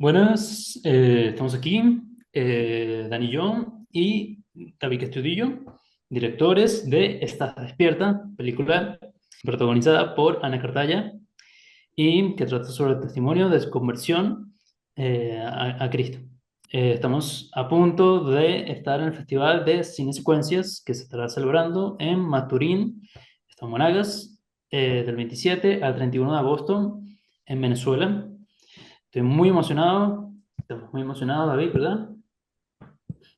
Buenas, estamos aquí, Dani y yo y David Estudillo, directores de Estás Despierta, película protagonizada por Ana Cartaya y que trata sobre el testimonio de su conversión a Cristo. Estamos a punto de estar en el Festival de Cine Secuencias que se estará celebrando en Maturín, Estado en Monagas, del 27 al 31 de agosto en Venezuela. Estoy muy emocionado, estamos muy emocionados, David, ¿verdad?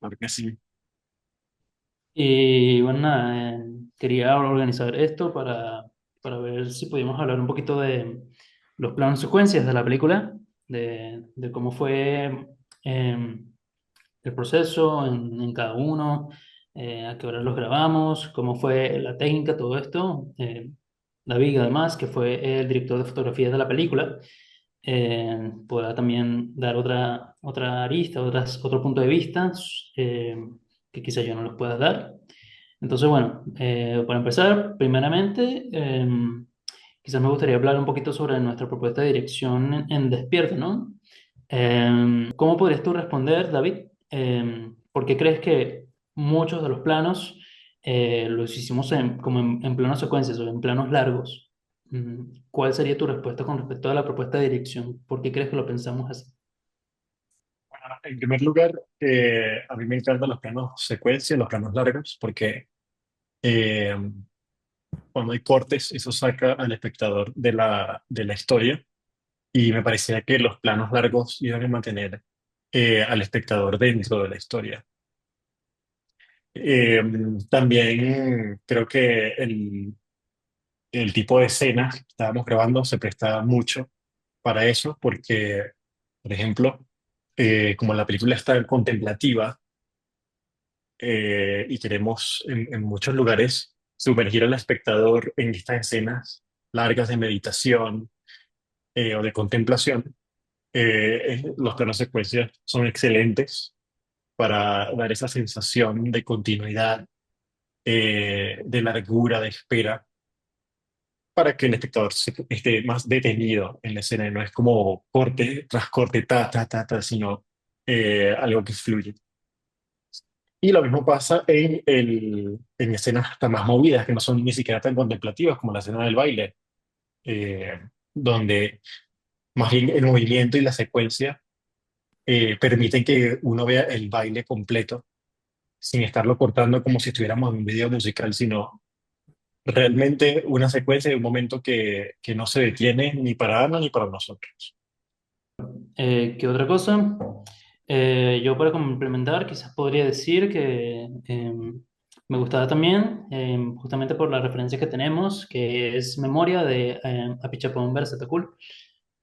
Claro que sí. Y bueno, nada, quería organizar esto para ver si podíamos hablar un poquito de los planos secuencias de la película, de cómo fue el proceso en cada uno, a qué hora los grabamos, cómo fue la técnica, todo esto. David, además, que fue el director de fotografía de la película, podrá también dar otra arista, otro punto de vista que quizás yo no les pueda dar. Entonces, bueno, para empezar, primeramente, quizás me gustaría hablar un poquito sobre nuestra propuesta de dirección en Despierta, ¿no? ¿Cómo podrías tú responder, David? ¿Por qué crees que muchos de los planos los hicimos como en planos secuencias o en planos largos? ¿Cuál sería tu respuesta con respecto a la propuesta de dirección? ¿Por qué crees que lo pensamos así? Bueno, en primer lugar, a mí me encantan los planos secuencia, los planos largos, porque eh, cuando hay cortes, eso saca al espectador de la historia y me parecía que los planos largos iban a mantener al espectador dentro de la historia. Eh, También creo que el tipo de escenas que estábamos grabando se prestaba mucho para eso, porque, por ejemplo, como la película está contemplativa, y queremos en muchos lugares sumergir al espectador en estas escenas largas de meditación o de contemplación. Los planos secuencias son excelentes para dar esa sensación de continuidad, de largura, de espera, para que el espectador esté más detenido en la escena y no es como corte tras corte, ta, ta, ta, ta, sino algo que fluye. Y lo mismo pasa en escenas hasta más movidas, que no son ni siquiera tan contemplativas como la escena del baile, eh, donde más bien el movimiento y la secuencia permiten que uno vea el baile completo sin estarlo cortando como si estuviéramos en un video musical, sino realmente una secuencia de un momento que no se detiene ni para Ana ni para nosotros. ¿Qué otra cosa? Yo para complementar quizás podría decir que me gustaba también, justamente por la referencia que tenemos, que es Memoria de Apichapón Versatacul.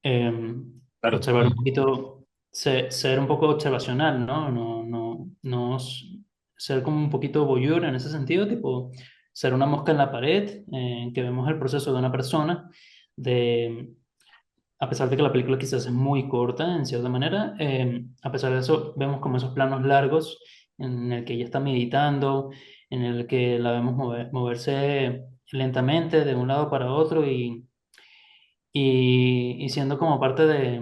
Claro. Observar un poquito, ser un poco observacional, ¿no? Ser como un poquito voyeur en ese sentido, tipo ser una mosca en la pared, que vemos el proceso de una persona, de a pesar de que la película quizás es muy corta en cierta manera, a pesar de eso vemos como esos planos largos en el que ella está meditando, en el que la vemos moverse lentamente de un lado para otro y siendo como parte de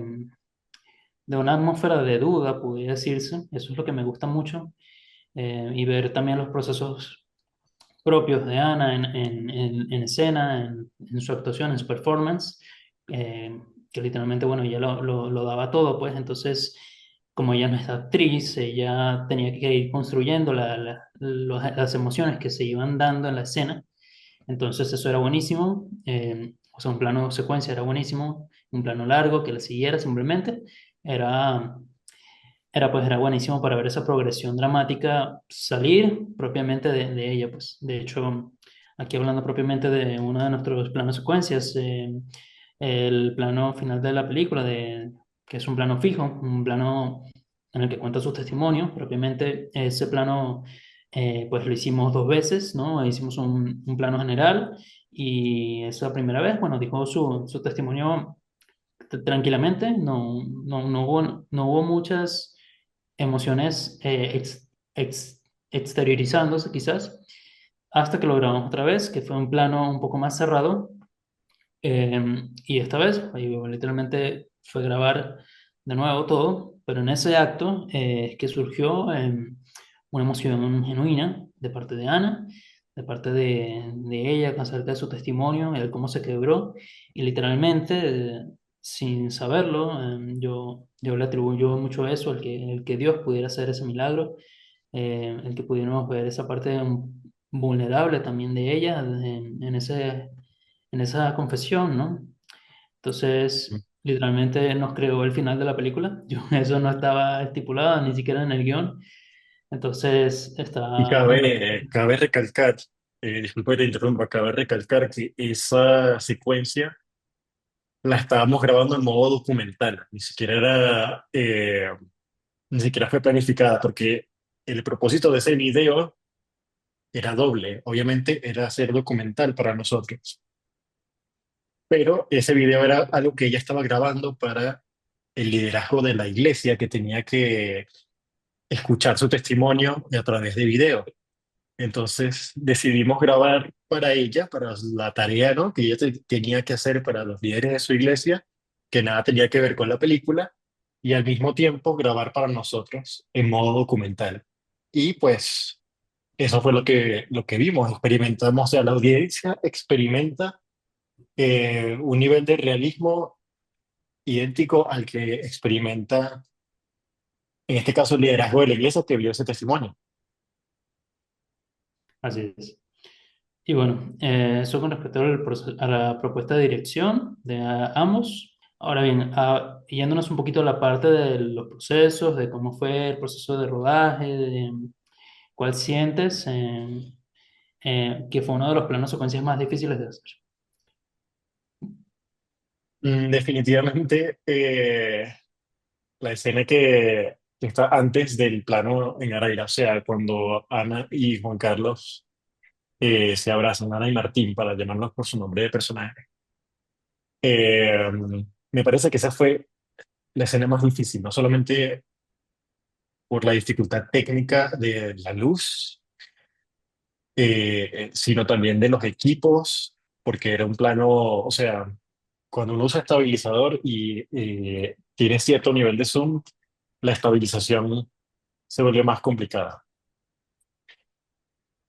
una atmósfera de duda, podría decirse. Eso es lo que me gusta mucho. Y ver también los procesos propios de Ana en escena, en su actuación, en su performance, que literalmente, bueno, ella lo daba todo, pues entonces, como ella no es actriz, ella tenía que ir construyendo las emociones que se iban dando en la escena, entonces eso era buenísimo, o sea, un plano secuencia era buenísimo, un plano largo que la siguiera simplemente, era era buenísimo para ver esa progresión dramática salir propiamente de ella, pues. De hecho, aquí hablando propiamente de uno de nuestros planos secuencias, el plano final de la película, que es un plano fijo, un plano en el que cuenta su testimonio, propiamente ese plano, pues lo hicimos dos veces, ¿no? Hicimos un plano general y esa primera vez, bueno, dijo su testimonio tranquilamente, no hubo muchas emociones exteriorizándose quizás, hasta que lo grabamos otra vez, que fue un plano un poco más cerrado, y esta vez, ahí literalmente fue grabar de nuevo todo, pero en ese acto es que surgió una emoción genuina de parte de Ana, de parte de ella acerca de su testimonio, el cómo se quebró, y literalmente, sin saberlo, yo le atribuyo mucho eso, el que Dios pudiera hacer ese milagro, el que pudiéramos ver esa parte vulnerable también de ella en esa confesión, ¿no? Entonces, literalmente nos creó el final de la película. Eso no estaba estipulado ni siquiera en el guión. Entonces, Y me parece. cabe recalcar, disculpa que te interrumpa, cabe recalcar que esa secuencia la estábamos grabando en modo documental, ni siquiera fue planificada, porque el propósito de ese video era doble. Obviamente era hacer documental para nosotros, pero ese video era algo que ella estaba grabando para el liderazgo de la iglesia que tenía que escuchar su testimonio a través de video. Entonces decidimos grabar para ella, para la tarea, ¿no? Que ella tenía que hacer para los líderes de su iglesia, que nada tenía que ver con la película, y al mismo tiempo grabar para nosotros en modo documental. Y pues eso fue lo que vimos, experimentamos, o sea, la audiencia experimenta un nivel de realismo idéntico al que experimenta, en este caso, el liderazgo de la iglesia que vio ese testimonio. Así es. Y bueno, eso con respecto a la propuesta de dirección de ambos. Ahora bien, yéndonos un poquito a la parte de los procesos, de cómo fue el proceso de rodaje, de cuál sientes que fue uno de los planos secuencias más difíciles de hacer. Definitivamente, la escena que está antes del plano en Araira, o sea, cuando Ana y Juan Carlos se abrazan, Ana y Martín, para llamarlos por su nombre de personaje. Eh, Me parece que esa fue la escena más difícil, no solamente por la dificultad técnica de la luz, sino también de los equipos, porque era un plano, o sea, cuando uno usa estabilizador y tiene cierto nivel de zoom, la estabilización se vuelve más complicada.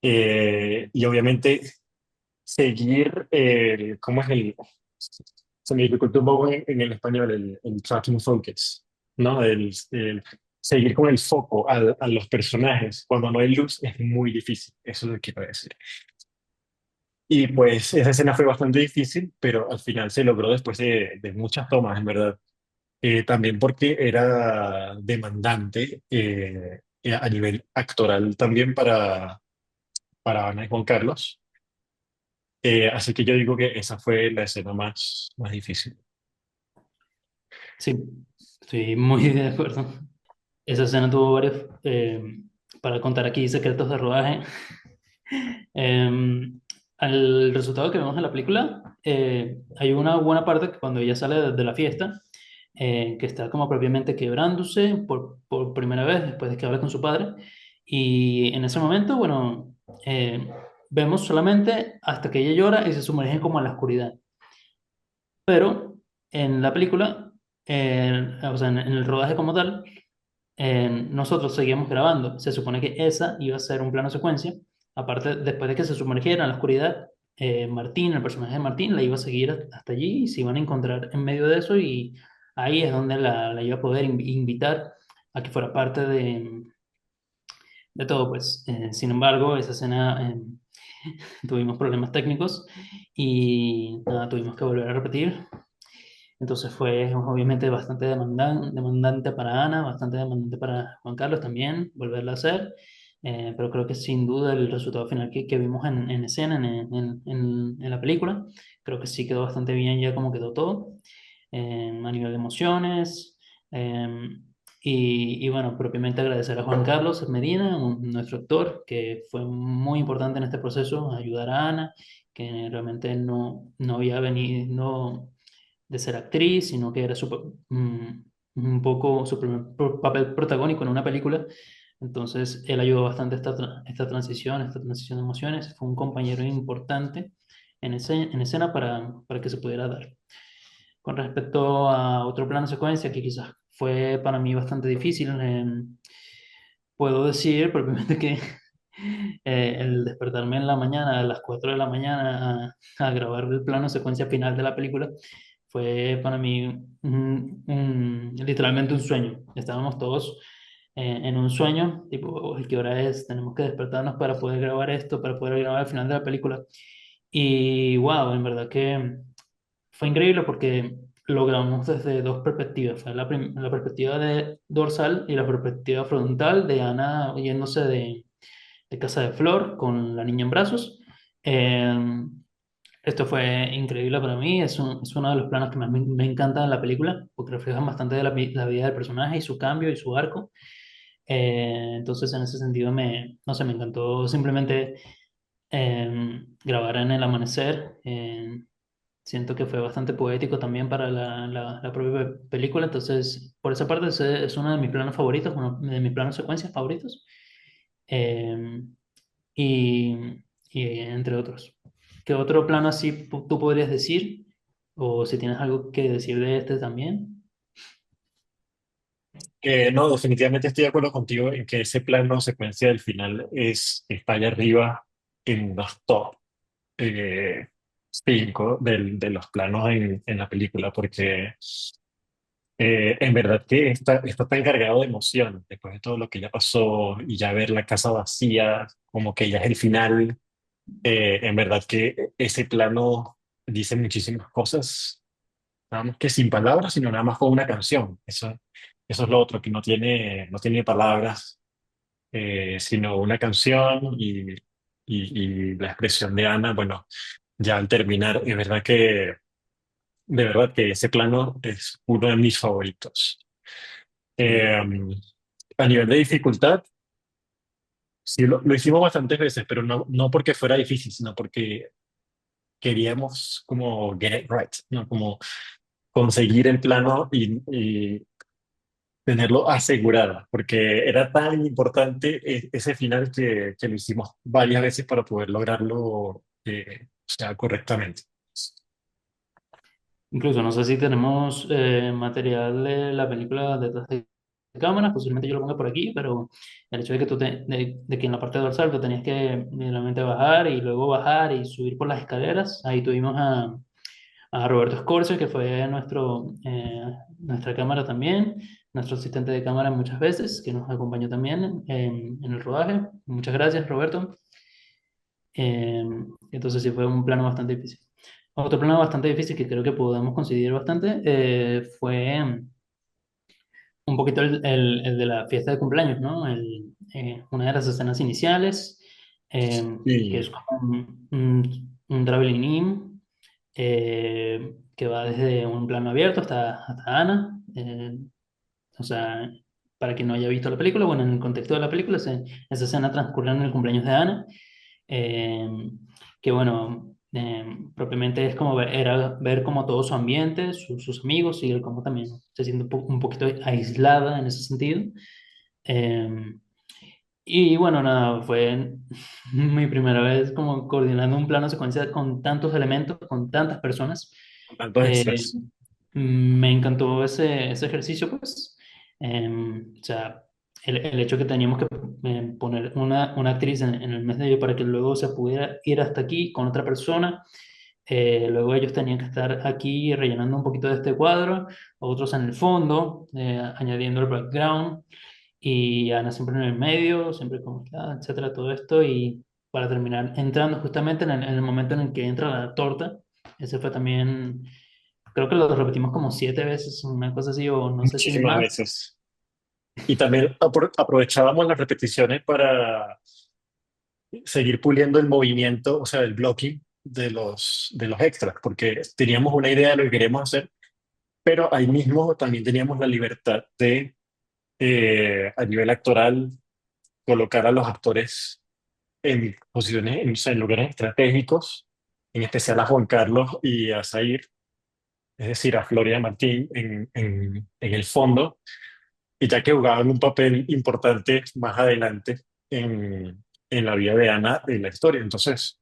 Y obviamente seguir, ¿cómo es el? Se me dificulta un poco en el español el tracking focus, ¿no? Seguir con el foco a los personajes cuando no hay luz es muy difícil, eso es lo que quiero decir. Y pues esa escena fue bastante difícil, pero al final se logró después de muchas tomas, en verdad. También porque era demandante a nivel actoral también para Ana y Juan Carlos. Así que yo digo que esa fue la escena más difícil. Sí, estoy muy de acuerdo. Esa escena tuvo varios, para contar aquí secretos de rodaje. Eh, Al resultado que vemos en la película, hay una buena parte que cuando ella sale de la fiesta, que está como propiamente quebrándose por primera vez después de que habla con su padre. Y en ese momento, bueno, vemos solamente hasta que ella llora y se sumerge como en la oscuridad. Pero en la película, o sea, en el rodaje como tal, nosotros seguíamos grabando. Se supone que esa iba a ser un plano secuencia. Aparte, después de que se sumergiera en la oscuridad, Martín, el personaje de Martín, la iba a seguir hasta allí y se iban a encontrar en medio de eso y ahí es donde la iba a poder invitar a que fuera parte de todo, pues. Sin embargo, esa escena tuvimos problemas técnicos y nada, tuvimos que volver a repetir. Entonces fue obviamente bastante demandante para Ana, bastante demandante para Juan Carlos también, volverla a hacer. Pero creo que sin duda el resultado final que vimos en escena, en la película, creo que sí quedó bastante bien ya como quedó todo, a nivel de emociones. eh, y bueno, propiamente agradecer a Juan Carlos Medina, nuestro actor, que fue muy importante en este proceso, ayudar a Ana, que realmente no había venido, de ser actriz, sino que era un poco su primer papel protagónico en una película. Entonces, él ayudó bastante esta transición de emociones. Fue un compañero importante en escena para que se pudiera dar. Con respecto a otro plano secuencia que quizás fue para mí bastante difícil. Puedo decir propiamente que el despertarme en la mañana, a las 4 de la mañana, a grabar el plano secuencia final de la película, fue para mí literalmente un sueño. Estábamos todos en un sueño, tipo, "Uy, ¿qué hora es? Tenemos que despertarnos para poder grabar esto, para poder grabar el final de la película". Y wow, en verdad que fue increíble porque lo grabamos desde dos perspectivas. Fue la perspectiva de dorsal y la perspectiva frontal de Ana yéndose de casa de Flor con la niña en brazos. Eh, Esto fue increíble para mí. Es uno de los planos que más me encanta de la película porque reflejan bastante de la vida del personaje y su cambio y su arco. Entonces, en ese sentido, no sé, me encantó simplemente grabar en el amanecer. Siento que fue bastante poético también para la propia película, entonces por esa parte es uno de mis planos favoritos, uno de mis planos secuencias favoritos, eh, y, y entre otros. ¿Qué otro plano así tú podrías decir? O si tienes algo que decir de este también. No, definitivamente estoy de acuerdo contigo en que ese plano secuencia del final está allá arriba en los top 5 de los planos en la película, porque en verdad que está tan cargado de emoción después de todo lo que ya pasó y ya ver la casa vacía, como que ya es el final. En verdad que ese plano dice muchísimas cosas, nada más que sin palabras, sino nada más con una canción. Eso es lo otro, que no tiene palabras, sino una canción y la expresión de Ana. Bueno, ya al terminar, de verdad que ese plano es uno de mis favoritos. Eh, a nivel de dificultad, sí lo hicimos bastantes veces, pero no porque fuera difícil, sino porque queríamos como get it right, ¿no? Como conseguir el plano y tenerlo asegurado, porque era tan importante ese final que lo hicimos varias veces para poder lograrlo, o sea, correctamente. Incluso no sé si tenemos material de la película detrás de cámaras, posiblemente yo lo ponga por aquí, pero el hecho de que de que en la parte dorsal tú tenías que realmente bajar y luego bajar y subir por las escaleras, ahí tuvimos a Roberto Scorza, que fue nuestra cámara también, nuestro asistente de cámara muchas veces, que nos acompañó también en el rodaje. Muchas gracias, Roberto. Eh, entonces sí fue un plano bastante difícil. Otro plano bastante difícil que creo que podemos conseguir bastante fue un poquito el de la fiesta de cumpleaños, ¿no? Una de las escenas iniciales, que Y es como un traveling in, que va desde un plano abierto hasta Ana. O sea, para quien no haya visto la película, bueno, en el contexto de la película, esa escena transcurre en el cumpleaños de Ana, eh, que bueno, propiamente es como era ver como todo su ambiente, sus amigos, y él como también se siente un poquito aislada en ese sentido. Eh, y bueno, nada, fue mi primera vez como coordinando un plano secuencia con tantos elementos, con tantas personas. con tantos Eh, extras. Me encantó ese ejercicio, pues. O sea, el hecho que teníamos que poner una actriz en el medio para que luego se pudiera ir hasta aquí con otra persona. Luego ellos tenían que estar aquí rellenando un poquito de este cuadro, otros en el fondo, añadiendo el background, y Ana siempre en el medio, siempre como, etcétera, todo esto, y para terminar entrando justamente en el momento en el que entra la torta. Ese fue también, creo que lo repetimos como 7 veces, una cosa así, o no sé si Muchísimas más. veces. Y también aprovechábamos las repeticiones para seguir puliendo el movimiento, o sea, el blocking de los extras, porque teníamos una idea de lo que queríamos hacer, pero ahí mismo también teníamos la libertad de, a nivel actoral, colocar a los actores en posiciones, o sea, en lugares estratégicos, en especial a Juan Carlos y a Zair, es decir, a Floria Martín en el fondo, y ya que jugaban un papel importante más adelante en la vida de Ana en la historia. Entonces,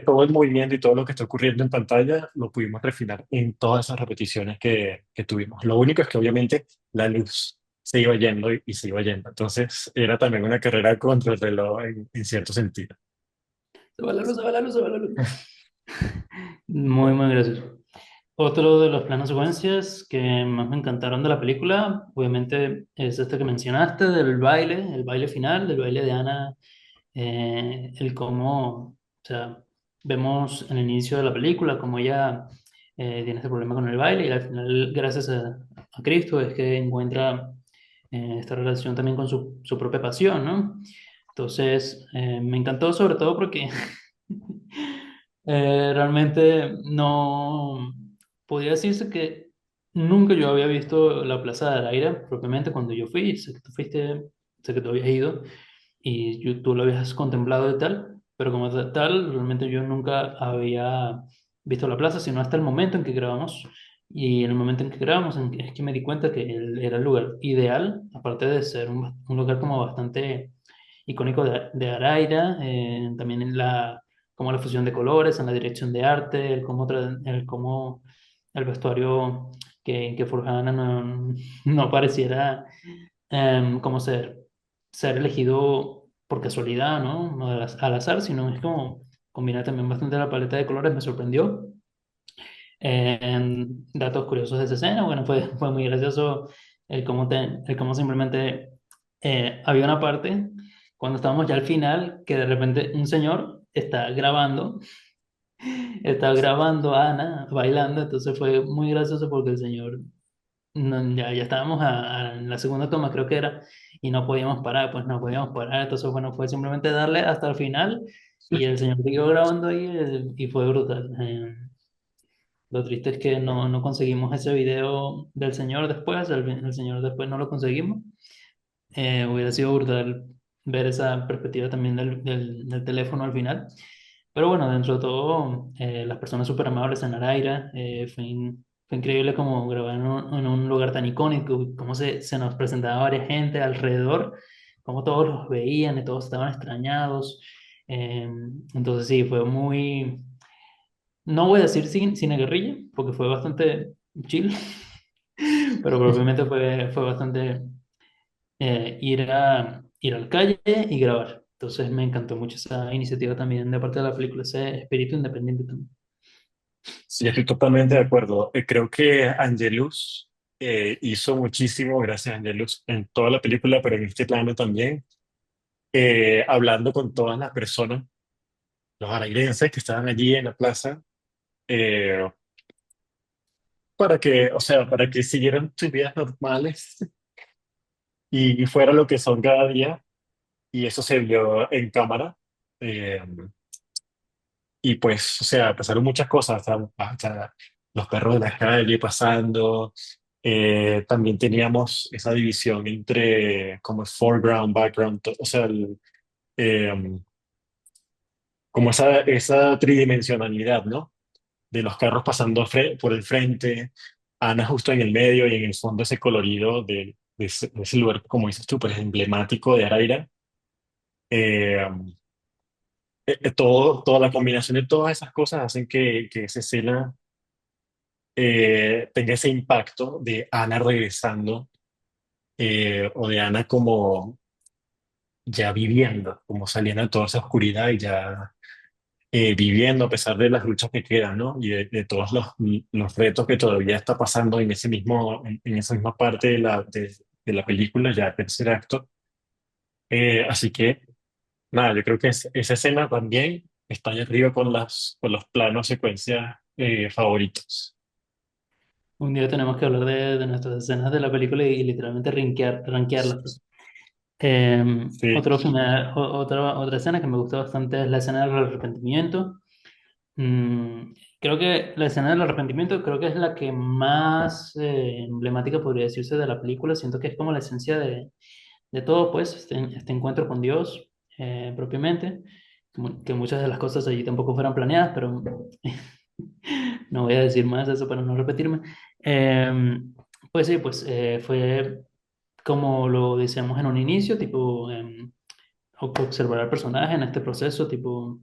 todo el movimiento y todo lo que está ocurriendo en pantalla lo pudimos refinar en todas esas repeticiones que tuvimos. Lo único es que obviamente la luz se iba yendo y se iba yendo. Entonces era también una carrera contra el reloj en cierto sentido. Se va la luz, se va la luz, se va la luz. Muy, muy gracioso. Otro de los planos secuencias que más me encantaron de la película, obviamente, es este que mencionaste, del baile, el baile final, del baile de Ana, el cómo, o sea, vemos en el inicio de la película cómo ella tiene este problema con el baile y al final, gracias a Cristo, es que encuentra esta relación también con su propia pasión, ¿no? Entonces, me encantó sobre todo porque realmente no podía decirse que nunca yo había visto la Plaza de Araira propiamente cuando yo fui. Sé que tú fuiste, sé que tú habías ido y tú lo habías contemplado y tal, pero como tal, realmente yo nunca había visto la plaza, sino hasta el momento en que grabamos. Y en el momento en que grabamos es que me di cuenta que era el lugar ideal, aparte de ser un lugar como bastante icónico de Araira, también en como la fusión de colores, en la dirección de arte, el cómo el vestuario que forjaban no pareciera como ser elegido por casualidad, ¿no? No al azar, sino es como combinar también bastante la paleta de colores, me sorprendió. Datos curiosos de esa escena, bueno, fue muy gracioso el cómo simplemente había una parte cuando estábamos ya al final que de repente un señor está grabando a Ana bailando, entonces fue muy gracioso porque el señor ya estábamos en la segunda toma, creo que era, y no podíamos parar, pues no podíamos parar. Entonces, bueno, fue simplemente darle hasta el final y el señor siguió grabando ahí y fue brutal. Lo triste es que no conseguimos ese video del señor después, el señor después no lo conseguimos. Hubiera sido brutal ver esa perspectiva también del teléfono al final. Pero bueno, dentro de todo, las personas súper amables en Araira, fue increíble como grabar en un lugar tan icónico, cómo se nos presentaba varias gente alrededor, cómo todos los veían y todos estaban extrañados. Eh, entonces sí, fue muy, no voy a decir cine guerrilla, porque fue bastante chill, pero probablemente fue bastante ir a la calle y grabar. Entonces me encantó mucho esa iniciativa también de parte de la película, ese espíritu independiente también. Sí, estoy totalmente de acuerdo. Creo que Angelus hizo muchísimo, gracias a Angelus, en toda la película, pero en este plano también, hablando con todas las personas, los arairenses que estaban allí en la plaza, eh, para que, o sea, para que siguieran sus vidas normales y fuera lo que son cada día. Y eso se vio en cámara. eh, y pues, o sea, pasaron muchas cosas, hasta los perros de la calle pasando. También teníamos esa división entre como foreground, background, o sea, eh, como esa tridimensionalidad, ¿no? De los carros pasando por el frente, Ana justo en el medio y en el fondo ese colorido de ese lugar, como dices tú, pues emblemático de Araira. Eh, toda la combinación de todas esas cosas hacen que esa escena tenga ese impacto de Ana regresando, o de Ana como ya viviendo, como saliendo de toda esa oscuridad y ya viviendo a pesar de las luchas que quedan, ¿no? Y de todos los retos que todavía está pasando en ese mismo, en esa misma parte de la película, ya el tercer acto. Así que, nada, yo creo que esa escena también está ahí arriba con los planos secuencias favoritos. Un día tenemos que hablar de nuestras escenas de la película y literalmente rankearlas, pues. Sí, Otra escena que me gustó bastante es la escena del arrepentimiento. Mm, creo que la escena del arrepentimiento creo que es la que más emblemática podría decirse de la película. Siento que es como la esencia de todo, pues, este encuentro con Dios propiamente. Que muchas de las cosas allí tampoco fueron planeadas, pero no voy a decir más de eso para no repetirme. Eh, pues sí, pues fue como lo decíamos en un inicio, tipo observar al personaje en este proceso, tipo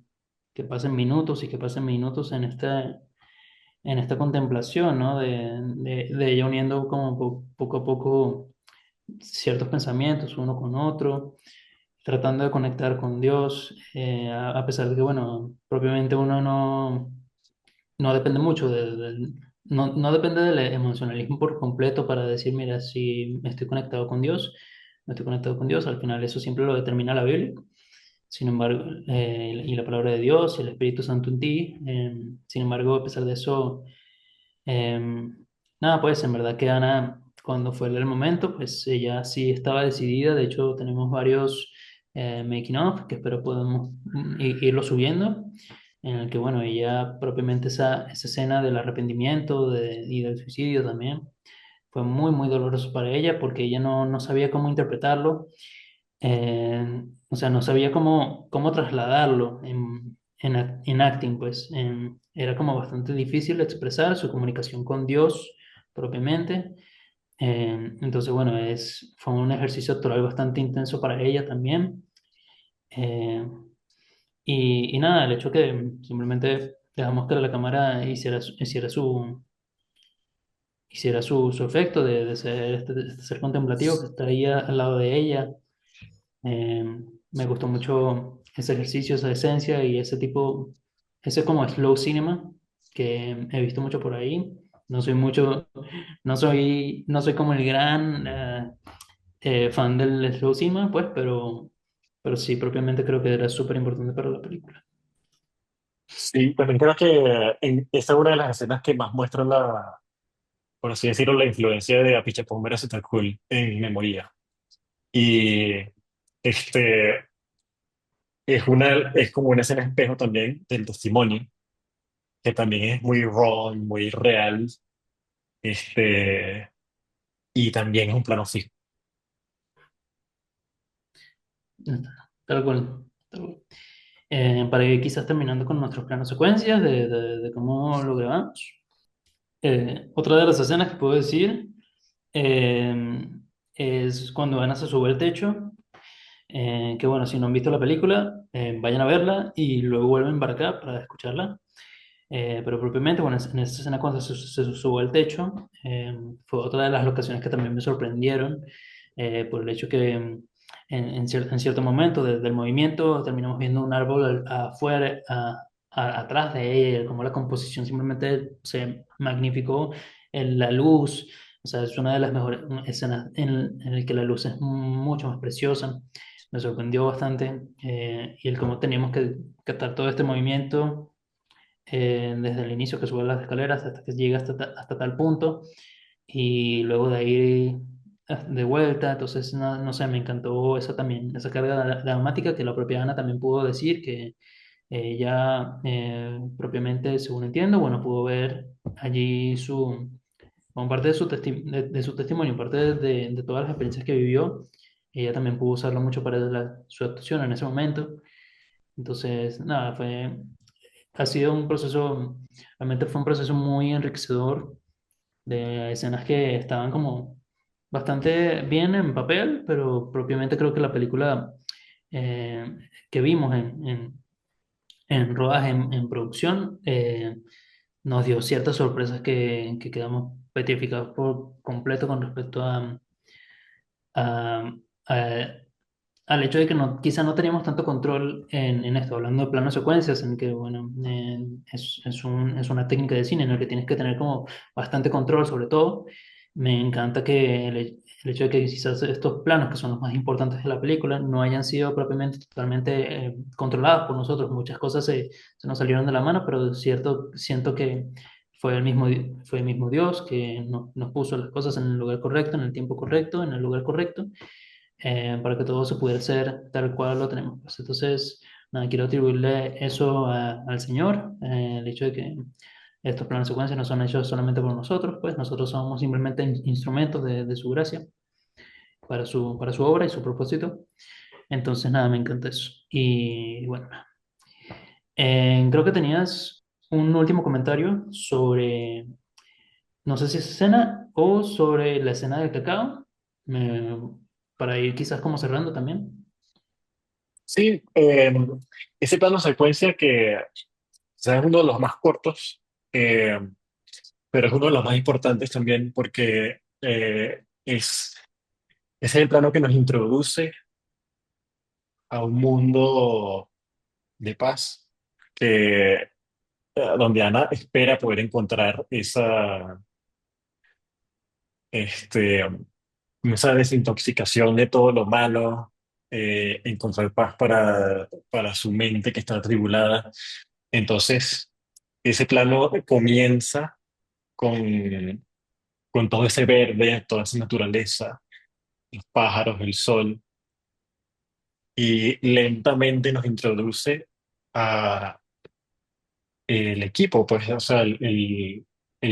que pasen minutos y que pasen minutos en esta contemplación, ¿no? De ella uniendo como poco a poco ciertos pensamientos uno con otro, tratando de conectar con Dios, a pesar de que, bueno, propiamente uno no depende mucho no depende del emocionalismo por completo para decir, mira, si estoy conectado con Dios, no estoy conectado con Dios, al final eso siempre lo determina la Biblia. Sin embargo, y la palabra de Dios y el Espíritu Santo en ti, sin embargo, a pesar de eso, nada, pues en verdad que Ana, cuando fue el momento, pues ella sí estaba decidida. De hecho, tenemos varios making of que espero podamos irlo subiendo, en el que, bueno, ella propiamente esa escena del arrepentimiento y del suicidio también fue muy, muy doloroso para ella porque ella no sabía cómo interpretarlo, o sea, no sabía cómo trasladarlo en acting, pues era como bastante difícil expresar su comunicación con Dios propiamente. Entonces, bueno, fue un ejercicio actoral bastante intenso para ella también. Eh, y nada, el hecho que simplemente dejamos que la cámara hiciera su efecto de ser este ser contemplativo que está ahí al lado de ella. Eh, Me gustó mucho ese ejercicio, esa esencia y ese como slow cinema que he visto mucho por ahí. No soy mucho, no soy como el gran fan del slow cinema, pues, pero sí, propiamente creo que era súper importante para la película. Sí, también creo que esta es una de las escenas que más muestra la, por así decirlo, la influencia de Apichatpong Cool en Memoria. Y este es como una escena espejo también del testimonio, que también es muy raw, muy real, este, y también es un plano fijo. Tal cual, tal cual. Para ir quizás terminando con nuestros planos secuencias de cómo lo grabamos. Otra de las escenas que puedo decir eh, es cuando Ana se sube al techo, que bueno, si no han visto la película, vayan a verla y luego vuelven para acá para escucharla. Pero propiamente, bueno, en esa escena cuando se sube al techo, fue otra de las locaciones que también me sorprendieron, por el hecho que en cierto momento del movimiento terminamos viendo un árbol afuera, atrás de él, como la composición simplemente se magnificó en la luz. O sea, es una de las mejores escenas en el que la luz es mucho más preciosa. Me sorprendió bastante, y el cómo teníamos que captar todo este movimiento, desde el inicio que sube las escaleras hasta que llega hasta tal punto y luego de ahí de vuelta. Entonces, no sé, me encantó esa también, esa carga dramática que la propia Ana también pudo decir que ella, propiamente, según entiendo, bueno, pudo ver allí como parte de su testimonio, parte de todas las experiencias que vivió. Ella también pudo usarlo mucho para su actuación en ese momento. Entonces, nada, ha sido un proceso, realmente fue un proceso muy enriquecedor de escenas que estaban como bastante bien en papel, pero propiamente creo que la película eh, que vimos en rodaje, en producción, nos dio ciertas sorpresas que quedamos petrificados por completo con respecto a, a- al hecho de que quizá no teníamos tanto control en esto, hablando de planos secuencias, en que, bueno, es una técnica de cine en la que tienes que tener como bastante control sobre todo. Me encanta que el hecho de que quizás estos planos, que son los más importantes de la película, no hayan sido propiamente totalmente controlados por nosotros. Muchas cosas se nos salieron de la mano, pero siento que fue el mismo Dios que nos puso las cosas en el lugar correcto, en el tiempo correcto, en el lugar correcto, para que todo se pudiera hacer tal cual lo tenemos, pues. Entonces, nada, quiero atribuirle eso al Señor, el hecho de que estos planes de secuencia no son hechos solamente por nosotros, pues nosotros somos simplemente instrumentos de su gracia para su obra y su propósito. Entonces, nada, me encanta eso. Y bueno, creo que tenías un último comentario sobre, no sé si es escena o sobre la escena del cacao, para ir quizás como cerrando también. Sí, ese plano secuencia que quizás es uno de los más cortos, eh, pero es uno de los más importantes también porque es el plano que nos introduce a un mundo de paz, donde Ana espera poder encontrar este, esa desintoxicación de todo lo malo, encontrar paz para su mente que está atribulada. Entonces, ese plano comienza con, con todo ese verde, toda esa naturaleza, los pájaros, el sol, y lentamente nos introduce a el equipo, pues, o sea, el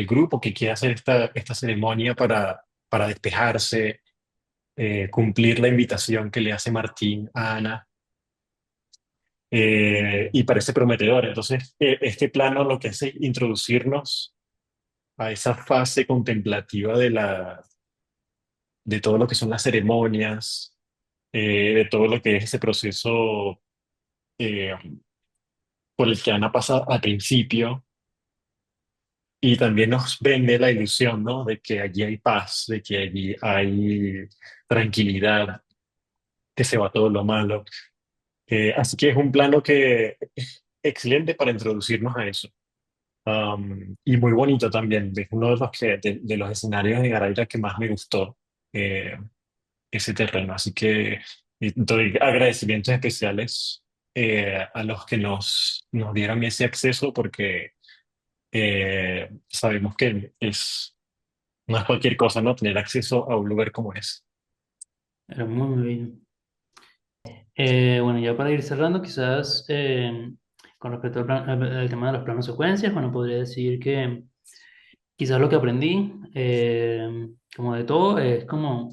grupo que quiere hacer esta ceremonia para despejarse, cumplir la invitación que le hace Martín a Ana, y parece prometedor. Entonces, este plano lo que hace es introducirnos a esa fase contemplativa de todo lo que son las ceremonias, de todo lo que es ese proceso eh, por el que Ana pasa al principio. Y también nos vende la ilusión, ¿no? De que allí hay paz, de que allí hay tranquilidad, que se va todo lo malo. Así que es un plano que es excelente para introducirnos a eso. Y muy bonito también. Es uno de de los escenarios de Garaira que más me gustó, eh, ese terreno. Así que doy agradecimientos especiales a los que nos dieron ese acceso porque sabemos que no es cualquier cosa, ¿no? Tener acceso a un lugar como ese. Era muy, muy bien. Bueno, ya para ir cerrando, quizás con respecto al tema de los planos secuencias, bueno, podría decir que quizás lo que aprendí, como de todo, es como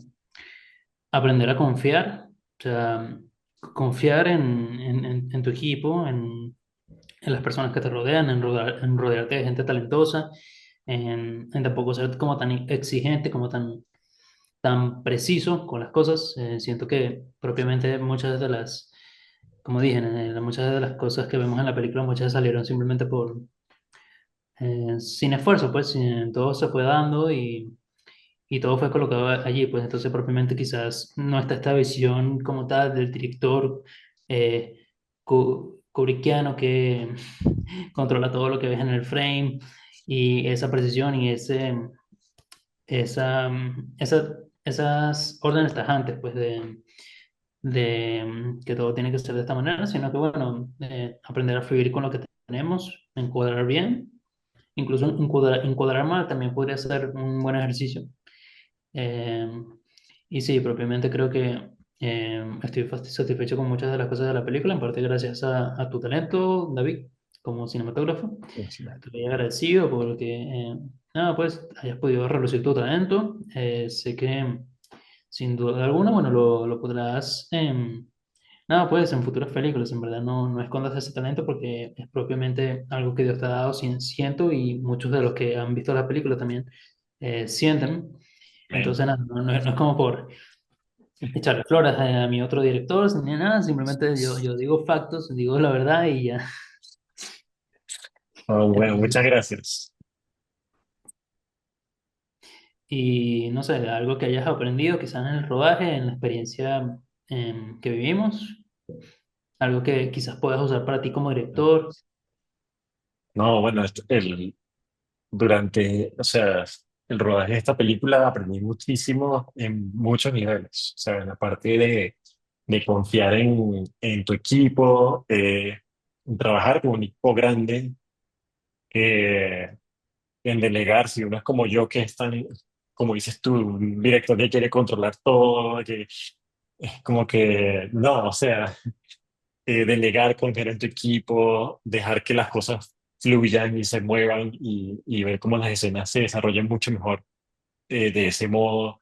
aprender a confiar, o sea, confiar en tu equipo, en las personas que te rodean, en rodearte de gente talentosa, en tampoco ser como tan exigente, como tan preciso con las cosas. Siento que propiamente muchas de como dije, muchas de las cosas que vemos en la película, muchas salieron simplemente sin esfuerzo, pues todo se fue dando y todo fue colocado allí, pues entonces propiamente quizás no está esta visión como tal del director eh, kubrickiano que controla todo lo que ves en el frame y esa precisión y esas órdenes tajantes, pues de que todo tiene que ser de esta manera, sino que bueno, aprender a fluir con lo que tenemos, encuadrar bien, incluso encuadrar mal también podría ser un buen ejercicio. Eh, y sí, propiamente creo que estoy satisfecho con muchas de las cosas de la película, en parte gracias a tu talento, David, como cinematógrafo. Estoy agradecido porque, nada, pues hayas podido relucir tu talento. Sé que sin duda alguna, bueno, lo podrás, nada, pues en futuras películas, en verdad no escondas ese talento porque es propiamente algo que Dios te ha dado, siento, y muchos de los que han visto la película también sienten. Amén. Entonces, nada, no es como por echarle flores a mi otro director ni nada, simplemente yo digo factos, digo la verdad y ya. Oh, bueno, Entonces, muchas gracias. y no sé, algo que hayas aprendido quizás en el rodaje, en la experiencia que vivimos, algo que quizás puedas usar para ti como director. No, bueno, o sea, el rodaje de esta película aprendí muchísimo en muchos niveles. O sea, en la parte de confiar en tu equipo, en trabajar con un equipo grande, eh, en delegar, si uno es como yo, que es tan, como dices tú, un director que quiere controlar todo, que es como que, no, o sea, delegar, confiar en tu equipo, dejar que las cosas fluyan y se muevan y ver cómo las escenas se desarrollan mucho mejor. De ese modo,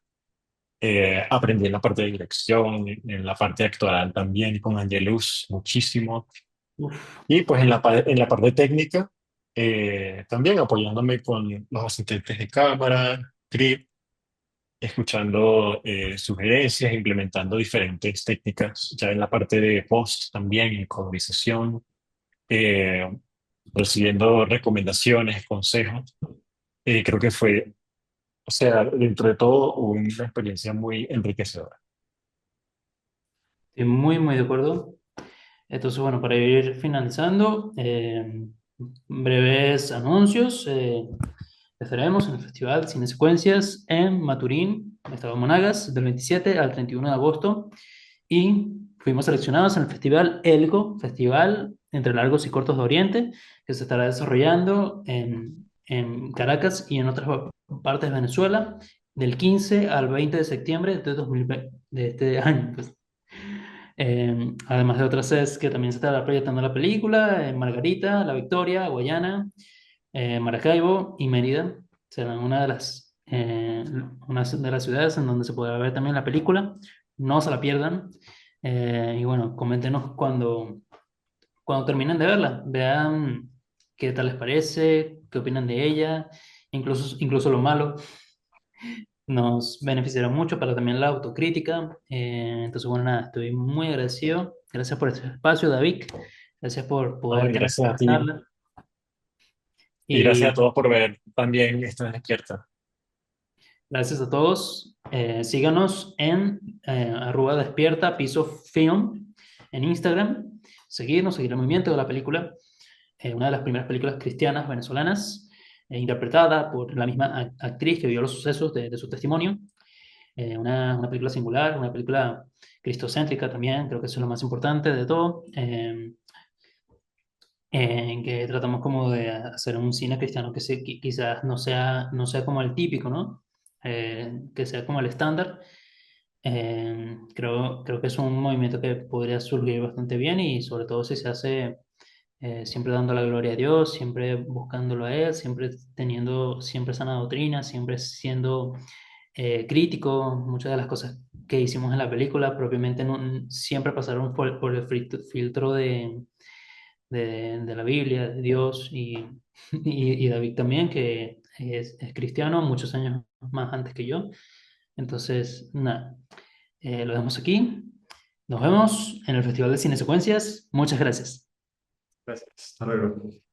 aprendí en la parte de dirección, en la parte actoral también con Angelus muchísimo. Uf, Y pues en la parte técnica, también apoyándome con los asistentes de cámara, grip, escuchando sugerencias, implementando diferentes técnicas, ya en la parte de post también, en colorización, eh, recibiendo recomendaciones, consejos. Creo que fue, o sea, dentro de todo, una experiencia muy enriquecedora. Estoy muy, muy de acuerdo. Entonces, bueno, para ir finalizando, breves anuncios. Estaremos en el Festival Cine Secuencias en Maturín, Estado de Monagas, del 27 al 31 de agosto. Y fuimos seleccionados en el Festival ELCO, Festival entre Largos y Cortos de Oriente, que se estará desarrollando en Caracas y en otras partes de Venezuela, del 15 al 20 de septiembre de, 2020, de este año. Pues. Además de otras sedes que también se estará proyectando la película, en Margarita, La Victoria, Guayana, Maracaibo y Mérida. Serán una de las ciudades en donde se podrá ver también la película. No se la pierdan. Y bueno, coméntenos cuando terminen de verla. Vean qué tal les parece, qué opinan de ella, incluso lo malo. Nos beneficiará mucho para también la autocrítica. Entonces, bueno, nada, estoy muy agradecido. Gracias por este espacio, David. Gracias por Ay, poder tener gracias a esta ti charla. y gracias a Y todos por ver también Estás Despierta. gracias a todos. Síganos en @despierta piso film en Instagram. Seguirnos, seguir el movimiento de la película. Una de las primeras películas cristianas venezolanas, interpretada por la misma actriz que vio los sucesos de su testimonio. Una película singular, una película cristocéntrica también, creo que eso es lo más importante de todo. En que tratamos como de hacer un cine cristiano que quizás no sea como el típico, ¿no? Que sea como el estándar. Creo que es un movimiento que podría surgir bastante bien y sobre todo si se hace siempre dando la gloria a Dios, siempre buscándolo a Él, siempre teniendo siempre sana doctrina, siempre siendo crítico. Muchas de las cosas que hicimos en la película propiamente siempre pasaron por el filtro de la Biblia, de Dios y David también, que es cristiano muchos años más antes que yo. Entonces, nada, lo dejamos aquí. Nos vemos en el Festival de Cine Secuencias. Muchas gracias. Gracias. Hasta luego.